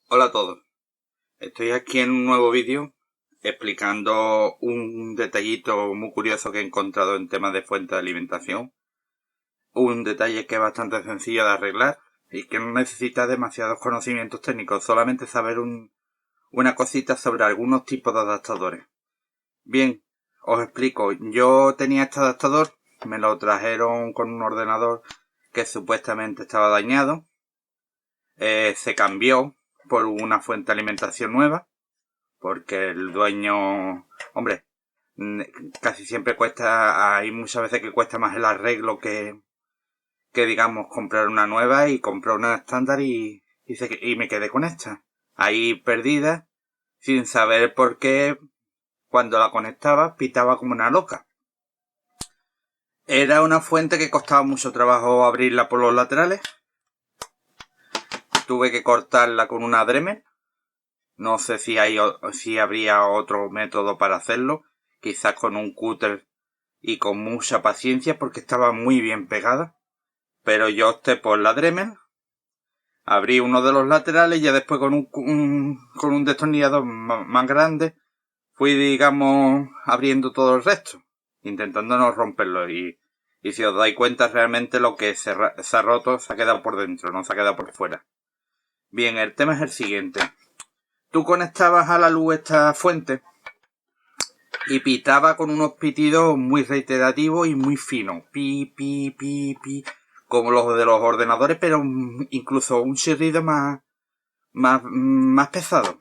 Hola a todos, estoy aquí en un nuevo vídeo explicando un detallito muy curioso que he encontrado en temas de fuente de alimentación. Un detalle que es bastante sencillo de arreglar y que no necesita demasiados conocimientos técnicos, solamente saber una cosita sobre algunos tipos de adaptadores. Bien, os explico, yo tenía este adaptador, me lo trajeron con un ordenador que supuestamente estaba dañado, se cambió por una fuente de alimentación nueva, porque el dueño, hombre, casi siempre cuesta, hay muchas veces que cuesta más el arreglo que digamos comprar una nueva, y compré una estándar y me quedé con esta, ahí perdida, sin saber por qué cuando la conectaba pitaba como una loca. Era una fuente que costaba mucho trabajo abrirla por los laterales, tuve que cortarla con una Dremel. No sé si habría otro método para hacerlo, quizás con un cúter y con mucha paciencia porque estaba muy bien pegada. Pero yo opté por la Dremel, abrí uno de los laterales y ya después con un destornillador más grande fui, digamos, abriendo todo el resto, intentando no romperlo. Y si os dais cuenta, realmente lo que se ha roto se ha quedado por dentro, no se ha quedado por fuera. Bien, el tema es el siguiente. Tú conectabas a la luz esta fuente y pitaba con unos pitidos muy reiterativos y muy finos. Pi, pi, pi, pi. Como los de los ordenadores, pero incluso un chirrido más pesado.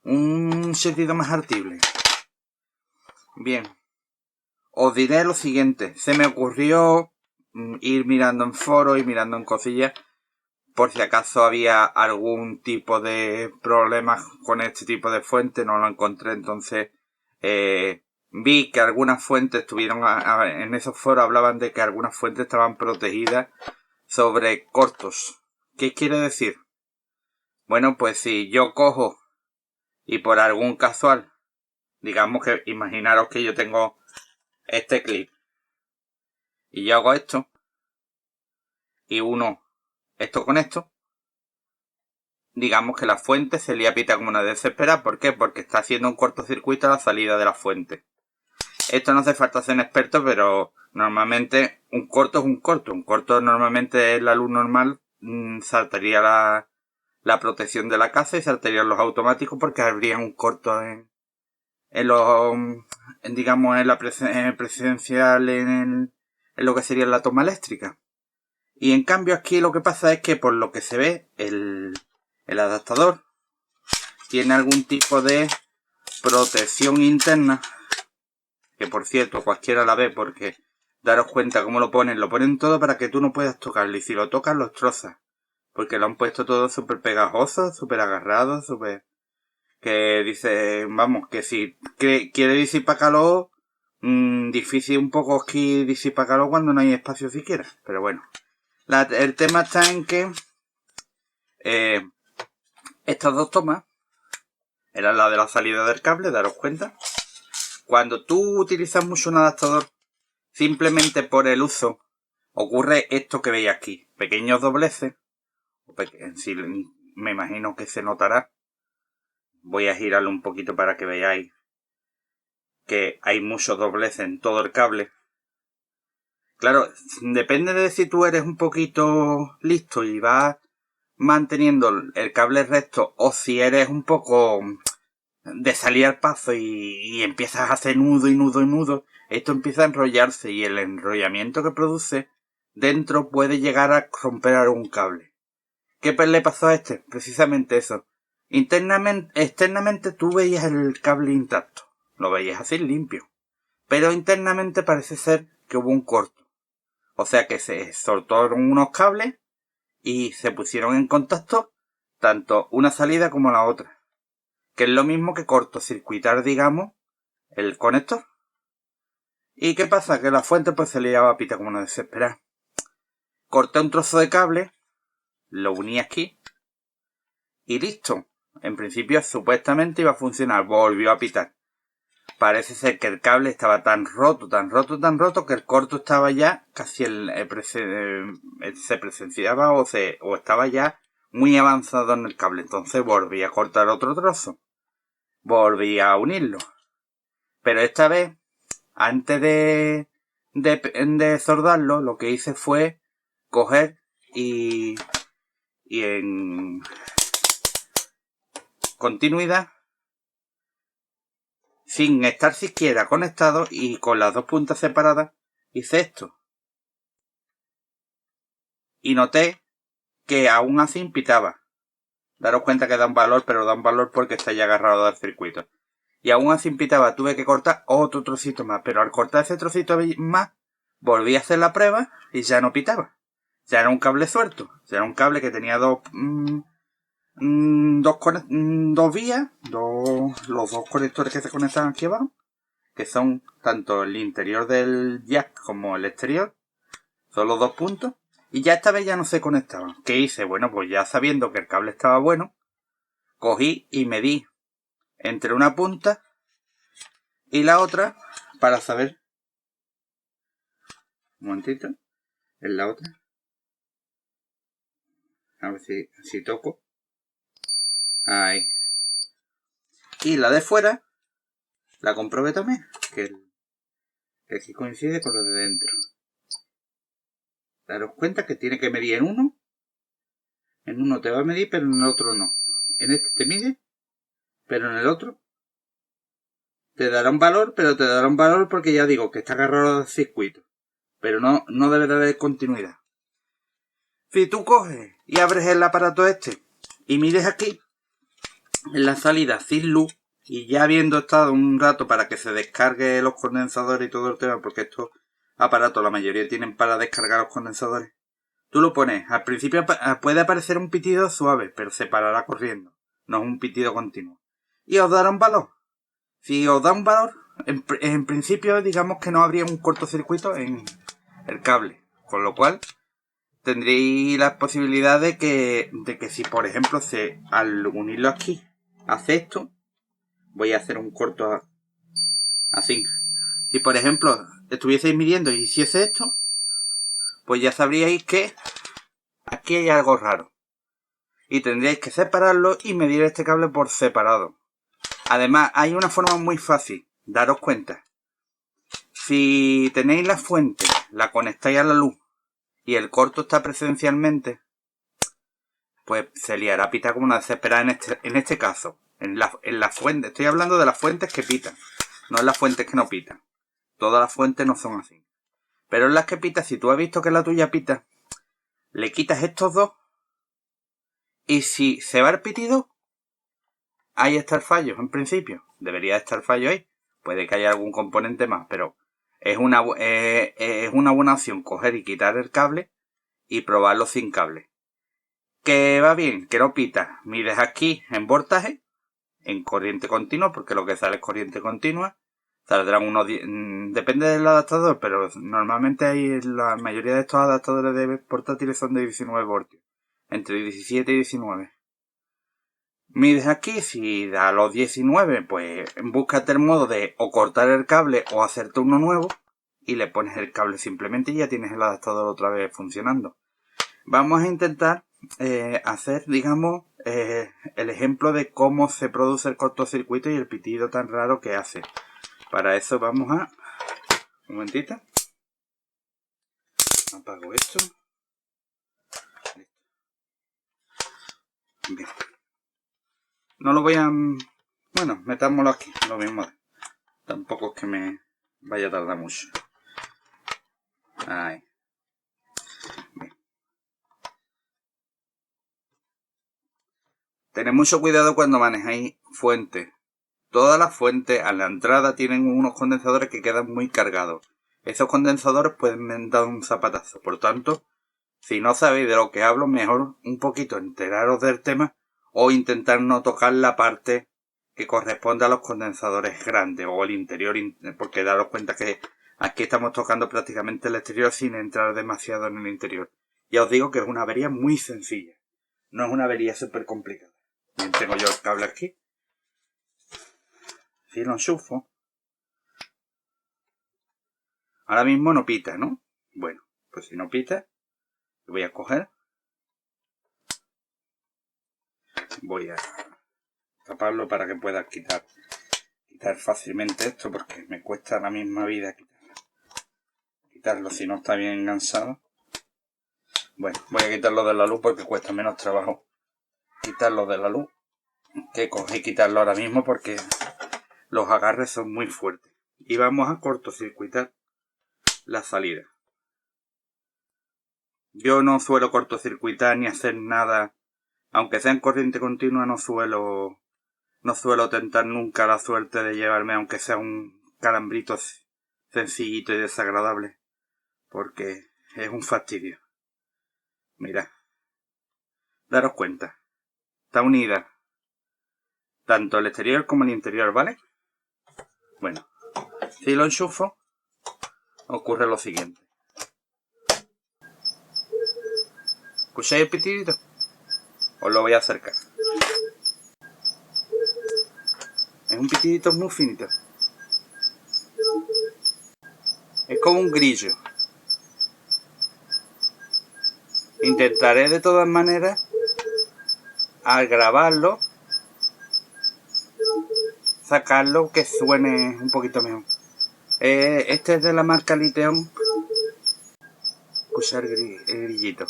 Un chirrido más artible. Bien. Os diré lo siguiente. Se me ocurrió ir mirando en foros y mirando en cosillas por si acaso había algún tipo de problema con este tipo de fuente. No lo encontré, entonces vi que algunas fuentes en esos foros hablaban de que algunas fuentes estaban protegidas sobre cortos. ¿Qué quiere decir? Bueno, pues si yo cojo y por algún casual, digamos que imaginaros que yo tengo este clip y yo hago esto y uno esto con esto, digamos que la fuente se le pita como una desesperada. ¿Por qué? Porque está haciendo un cortocircuito a la salida de la fuente. Esto no hace falta ser un experto, pero normalmente un corto es un corto. Un corto normalmente es la luz normal, saltaría la protección de la casa y saltarían los automáticos porque habría un corto digamos, en la presencial, en lo que sería la toma eléctrica. Y en cambio aquí lo que pasa es que por lo que se ve, el adaptador tiene algún tipo de protección interna, que por cierto cualquiera la ve porque daros cuenta cómo lo ponen todo para que tú no puedas tocarlo, y si lo tocas lo destrozas, porque lo han puesto todo súper pegajoso, súper agarrado, súper... que dice, vamos, que si quiere disipar calor, difícil un poco aquí disipar calor cuando no hay espacio siquiera, pero bueno. El tema está en que estas dos tomas eran la de la salida del cable, daros cuenta. Cuando tú utilizas mucho un adaptador, simplemente por el uso, ocurre esto que veis aquí. Pequeños dobleces. Sí, me imagino que se notará. Voy a girarlo un poquito para que veáis que hay muchos dobleces en todo el cable. Claro, depende de si tú eres un poquito listo y vas manteniendo el cable recto, o si eres un poco de salir al paso y empiezas a hacer nudo y nudo y nudo, esto empieza a enrollarse y el enrollamiento que produce dentro puede llegar a romper algún cable. ¿Qué le pasó a este? Precisamente eso. Externamente tú veías el cable intacto, lo veías así limpio, pero internamente parece ser que hubo un corto. O sea que se soltaron unos cables y se pusieron en contacto tanto una salida como la otra, que es lo mismo que cortocircuitar, digamos, el conector. ¿Y qué pasa? Que la fuente pues se le iba a pita como una desesperada. Corté un trozo de cable, lo uní aquí y listo. En principio supuestamente iba a funcionar, volvió a pitar. Parece ser que el cable estaba tan roto que el corto estaba ya casi se presenciaba o estaba ya muy avanzado en el cable. Entonces volví a cortar otro trozo. Volví a unirlo. Pero esta vez, antes de soldarlo, lo que hice fue coger y en continuidad, sin estar siquiera conectado y con las dos puntas separadas, hice esto. Y noté que aún así pitaba. Daros cuenta que da un valor, pero da un valor porque está ya agarrado al circuito. Y aún así pitaba, tuve que cortar otro trocito más. Pero al cortar ese trocito más, volví a hacer la prueba y ya no pitaba. Ya era un cable suelto. Ya era un cable que tenía dos vías, los dos conectores que se conectan aquí abajo, que son tanto el interior del jack como el exterior. Son los dos puntos. Y ya esta vez ya no se conectaban. ¿Qué hice? Bueno, pues ya sabiendo que el cable estaba bueno, cogí y medí entre una punta y la otra para saber. Un momentito. En la otra. A ver si toco. Ahí. Y la de fuera la comprobé también. Que aquí coincide con lo de dentro. Daros cuenta que tiene que medir en uno. En uno te va a medir, pero en el otro no. En este te mide, pero en el otro te dará un valor, pero te dará un valor porque ya digo que está agarrado al circuito. Pero no debe de haber continuidad. Si tú coges y abres el aparato este y mides aquí en la salida sin luz, y ya habiendo estado un rato para que se descargue los condensadores y todo el tema, porque estos aparatos la mayoría tienen para descargar los condensadores, tú lo pones. Al principio puede aparecer un pitido suave, pero se parará corriendo. No es un pitido continuo. Y os dará un valor. Si os da un valor, en principio digamos que no habría un cortocircuito en el cable. Con lo cual tendréis la posibilidad de que si por ejemplo al unirlo aquí hace esto, voy a hacer un corto así. Si por ejemplo estuvieseis midiendo y hiciese esto, pues ya sabríais que aquí hay algo raro. Y tendríais que separarlo y medir este cable por separado. Además, hay una forma muy fácil. Daros cuenta. Si tenéis la fuente, la conectáis a la luz y el corto está presencialmente, pues se liará a pitar como una desesperada en este caso. En la fuente. Estoy hablando de las fuentes que pitan. No en las fuentes que no pitan. Todas las fuentes no son así. Pero en las que pitan, si tú has visto que la tuya pita, le quitas estos dos. Y si se va el pitido, ahí está el fallo, en principio. Debería estar el fallo ahí. Puede que haya algún componente más, pero es una buena opción coger y quitar el cable y probarlo sin cable. Que va bien, que no pita. Mides aquí en voltaje, en corriente continua, porque lo que sale es corriente continua. Saldrán unos 10, depende del adaptador, pero normalmente la mayoría de estos adaptadores de portátiles son de 19 voltios. Entre 17 y 19. Mides aquí, si da los 19, pues búscate el modo de o cortar el cable o hacerte uno nuevo y le pones el cable simplemente y ya tienes el adaptador otra vez funcionando. Vamos a intentar hacer, digamos, el ejemplo de cómo se produce el cortocircuito y el pitido tan raro que hace. Para eso vamos a... Un momentito. Apago esto. Bien. No lo voy a... Bueno, metámoslo aquí, lo mismo. Tampoco es que me vaya a tardar mucho. Ahí. Bien. Tened mucho cuidado cuando manejáis fuentes. Todas las fuentes a la entrada tienen unos condensadores que quedan muy cargados. Esos condensadores pueden dar un zapatazo. Por tanto, si no sabéis de lo que hablo, mejor un poquito enteraros del tema o intentar no tocar la parte que corresponde a los condensadores grandes o el interior, porque daros cuenta que aquí estamos tocando prácticamente el exterior sin entrar demasiado en el interior. Ya os digo que es una avería muy sencilla. No es una avería súper complicada. Bien, tengo yo el cable aquí. Si lo enchufo. Ahora mismo no pita, ¿no? Bueno, pues si no pita, lo voy a coger. voy a taparlo para que pueda quitar fácilmente esto, porque me cuesta la misma vida quitarlo si no está bien enganchado. Bueno, voy a quitarlo de la luz porque cuesta menos trabajo quitarlo de la luz que coger y quitarlo ahora mismo, porque los agarres son muy fuertes. Y vamos a cortocircuitar la salida. Yo no suelo cortocircuitar ni hacer nada, aunque sea en corriente continua, no suelo tentar nunca la suerte de llevarme, aunque sea un calambrito sencillito y desagradable, porque es un fastidio. Mirad, daros cuenta, está unida tanto el exterior como el interior, ¿vale? Bueno, si lo enchufo, ocurre lo siguiente. ¿Escucháis el pitidito? Os lo voy a acercar. Es un pitidito muy finito. Es como un grillo. Intentaré de todas maneras, al grabarlo, sacarlo que suene un poquito mejor. Este es de la marca Liteon. Escuchar el grillito.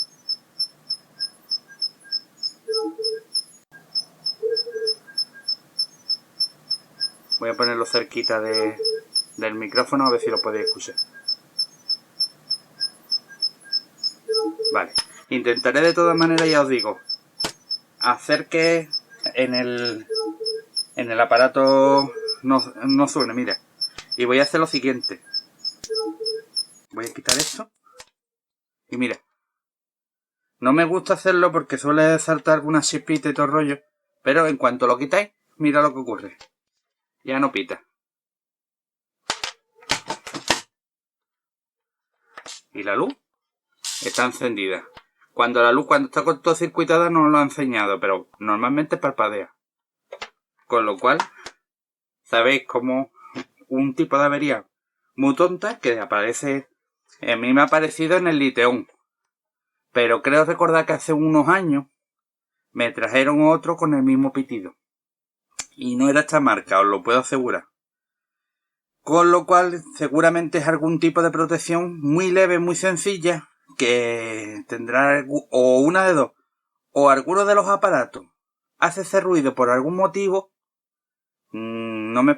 Voy a ponerlo cerquita del micrófono a ver si lo podéis escuchar. Vale. Intentaré de todas maneras, ya os digo, hacer que en el aparato no suene, mira. Y voy a hacer lo siguiente. Voy a quitar esto. Y mira. No me gusta hacerlo porque suele saltar alguna chispita y todo el rollo. Pero en cuanto lo quitáis, mira lo que ocurre. Ya no pita. Y la luz está encendida. Cuando está cortocircuitada no lo ha enseñado, pero normalmente parpadea. Con lo cual, sabéis cómo un tipo de avería muy tonta que aparece, a mí me ha aparecido en el Liteon. Pero creo recordar que hace unos años me trajeron otro con el mismo pitido. Y no era esta marca, os lo puedo asegurar. Con lo cual, seguramente es algún tipo de protección muy leve, muy sencilla, que tendrá o una de dos. O alguno de los aparatos hace ese ruido por algún motivo. No me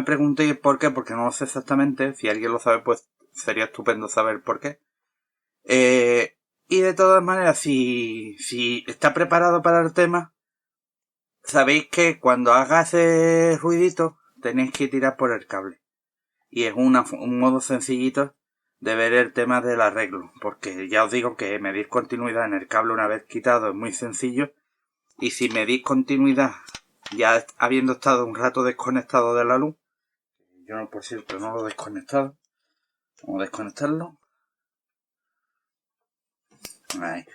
preguntéis por qué, porque no lo sé exactamente. Si alguien lo sabe, pues sería estupendo saber por qué. Y de todas maneras, si está preparado para el tema, sabéis que cuando haga ese ruidito tenéis que tirar por el cable. Y es un modo sencillito de ver el tema del arreglo, porque ya os digo que medir continuidad en el cable una vez quitado es muy sencillo. Y si medís continuidad ya habiendo estado un rato desconectado de la luz, yo no, por cierto, no lo he desconectado. Vamos a desconectarlo. Ahí.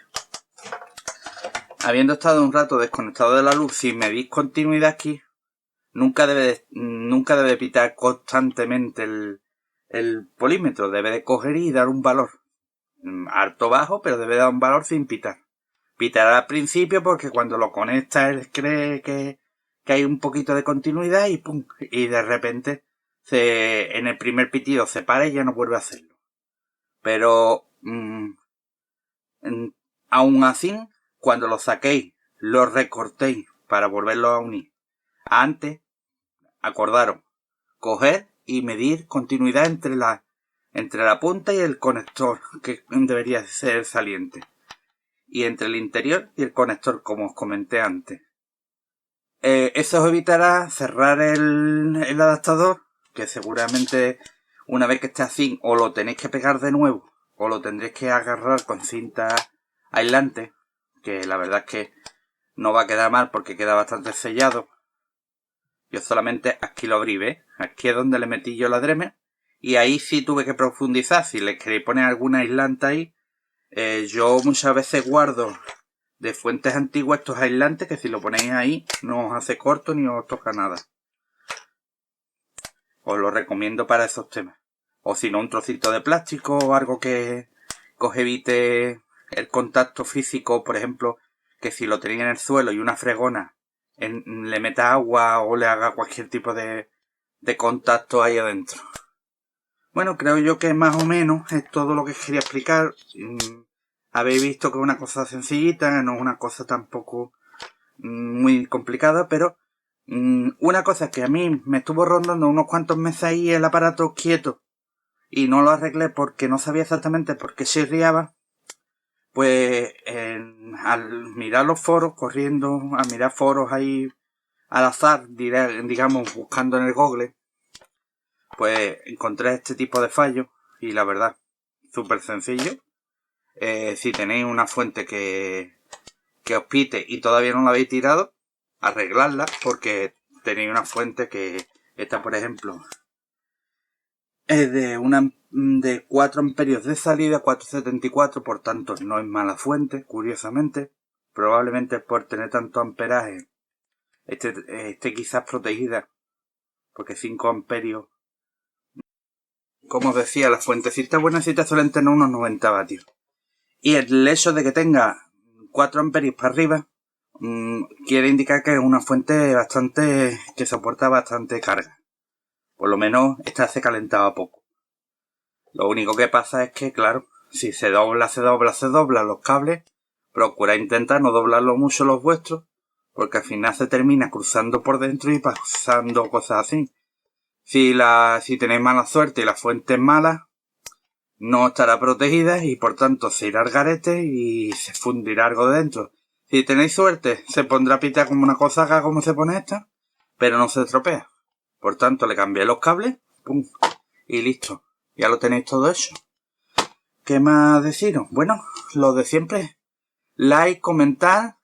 Habiendo estado un rato desconectado de la luz, si medís continuidad aquí, nunca debe pitar constantemente el polímetro. Debe de coger y dar un valor. Alto o bajo, pero debe dar un valor sin pitar. Pitará al principio porque cuando lo conecta él cree que hay un poquito de continuidad y pum. Y de repente en el primer pitido se para y ya no vuelve a hacerlo. Pero aún así, cuando lo saquéis, lo recortéis para volverlo a unir. Antes, acordaros, coger y medir continuidad entre la punta y el conector, que debería ser el saliente. Y entre el interior y el conector, como os comenté antes. Eso os evitará cerrar el adaptador, que seguramente una vez que esté así o lo tenéis que pegar de nuevo o lo tendréis que agarrar con cinta aislante, que la verdad es que no va a quedar mal porque queda bastante sellado. Yo solamente aquí lo abrí, ¿ves? Aquí es donde le metí yo la Dremel y ahí sí tuve que profundizar. Si le queréis poner alguna aislante ahí, yo muchas veces guardo de fuentes antiguas estos aislantes que si lo ponéis ahí no os hace corto ni os toca nada. Os lo recomiendo para esos temas. O si no, un trocito de plástico o algo que os evite el contacto físico. Por ejemplo, que si lo tenéis en el suelo y una fregona le meta agua o le haga cualquier tipo de contacto ahí adentro. Bueno, creo yo que más o menos es todo lo que quería explicar. Habéis visto que es una cosa sencillita, no es una cosa tampoco muy complicada, pero una cosa que a mí me estuvo rondando unos cuantos meses ahí el aparato quieto y no lo arreglé porque no sabía exactamente por qué se riaba, pues al mirar los foros, corriendo, a mirar foros ahí al azar, digamos, buscando en el Google, pues encontré este tipo de fallos y la verdad, súper sencillo. Si tenéis una fuente que os pite y todavía no la habéis tirado, arregladla, porque tenéis una fuente que esta, por ejemplo, es de 4 amperios de salida, 4,74, por tanto no es mala fuente, curiosamente. Probablemente por tener tanto amperaje esté quizás protegida, porque 5 amperios, como os decía, las fuentecitas buenecitas suelen tener unos 90 vatios. Y el hecho de que tenga 4 amperios para arriba quiere indicar que es una fuente que soporta bastante carga. Por lo menos esta se calentaba poco. Lo único que pasa es que, claro, si se dobla los cables, procura intentar no doblarlo mucho los vuestros, porque al final se termina cruzando por dentro y pasando cosas así. Si tenéis mala suerte y la fuente es mala, no estará protegida y por tanto se irá al garete y se fundirá algo de dentro. Si tenéis suerte, se pondrá a pitar como una cosa acá como se pone esta, pero no se estropea. Por tanto, le cambié los cables, pum, y listo. Ya lo tenéis todo hecho. ¿Qué más deciros? Bueno, lo de siempre. Like, comentar,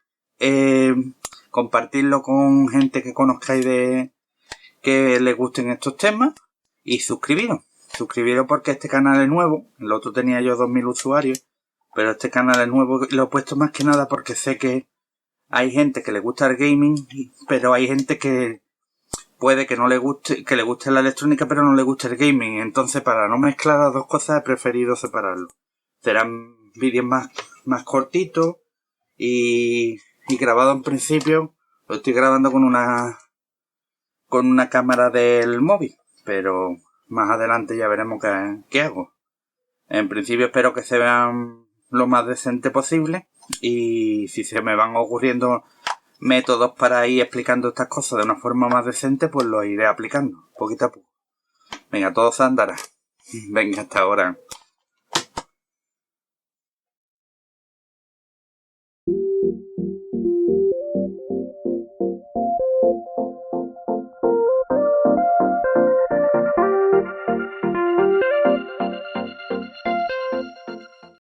compartirlo con gente que conozcáis que les gusten estos temas y suscribiros. Suscribiros porque este canal es nuevo. El otro tenía yo 2000 usuarios, pero este canal es nuevo y lo he puesto más que nada porque sé que hay gente que le gusta el gaming, pero hay gente que puede que no le guste, que le guste la electrónica pero no le guste el gaming. Entonces, para no mezclar las dos cosas he preferido separarlo. Serán vídeos más cortitos y grabado en principio. Lo estoy grabando con una cámara del móvil, pero más adelante ya veremos qué hago. En principio espero que se vean lo más decente posible y si se me van ocurriendo métodos para ir explicando estas cosas de una forma más decente, pues lo iré aplicando, poquito a poco. Venga, todo se andará. Venga, hasta ahora.